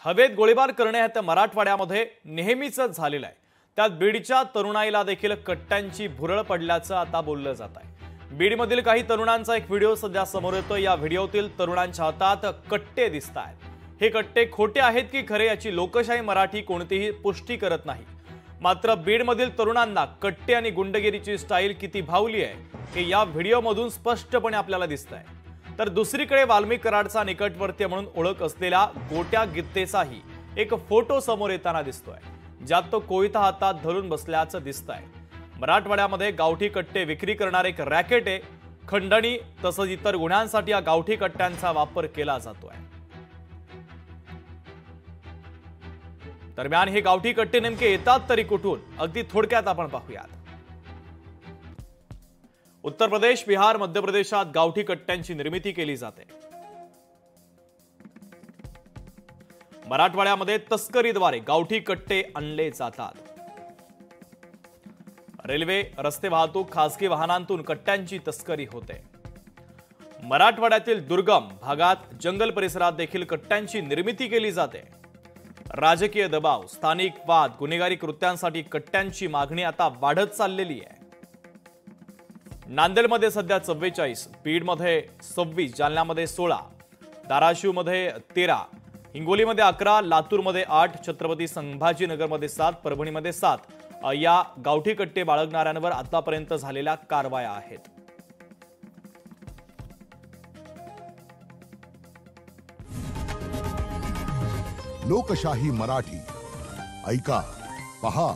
हवेत गोळीबार करणे हे तर मराठवाड्यामध्ये नेहमीच झालेलं आहे। त्यात बीडच्या तरुणाईला देखील कट्ट्यांची भुरळ पडल्याचं आता बोललं जात आहे। बीडमधील काही तरुणांचा एक व्हिडिओ सध्या समोर येतो। या व्हिडिओतील तरुणांच्या हातात कट्टे दिसतात। हे कट्टे खोटे आहेत की खरे याची लोकशाही मराठी कोणतीही पुष्टी करत नाही। मात्र बीडमधील तरुणांना कट्टे आणि गुंडगिरीची स्टाईल किती भावली आहे हे या व्हिडिओमधून स्पष्टपणे आपल्याला दिसतंय। तर दुसरीकडे वाल्मिक कराडचा निकटवर्तीय म्हणून ओळख असलेला गोट्या गित्तेचाही एक फोटो समोर येताना दिसतोय, ज्यात तो कोयता हातात धरून बसल्याचं दिसतंय। मराठवाड्यामध्ये गावठी कट्टे विक्री करणारे एक रॅकेट आहे। खंडणी तसंच इतर गुन्ह्यांसाठी या गावठी कट्ट्यांचा वापर केला जातोय। दरम्यान हे गावठी कट्टे नेमके येतात तरी कुठून, अगदी थोडक्यात आपण पाहूयात। उत्तर प्रदेश, बिहार, मध्य प्रदेशात गावठी कट्ट्यांची निर्मिती केली जाते। मराठवाड्यामध्ये तस्करीद्वारे गावठी कट्टे आणले जातात। रेल्वे, रस्ते वाहतूक, खासगी वाहनांतून कट्ट्यांची तस्करी होते। मराठवाड्यातील दुर्गम भागात जंगल परिसरात देखील कट्ट्यांची निर्मिती केली जाते। राजकीय दबाव, स्थानिक वाद, गुन्हेगारी कृत्यांसाठी कट्ट्यांची मागणी आता वाढत चाललेली आहे। नांदेडमध्ये सध्या 44, बीडमध्ये 26, जालन्यामध्ये 16, धाराशिवमध्ये 13, हिंगोलीमध्ये 11, लातूरमध्ये 8, छत्रपती संभाजीनगरमध्ये 7, परभणीमध्ये 7 या गावठी कट्टे बाळगणाऱ्यांवर आतापर्यंत झालेल्या कारवाया आहेत। लोकशाही मराठी ऐका, पहा।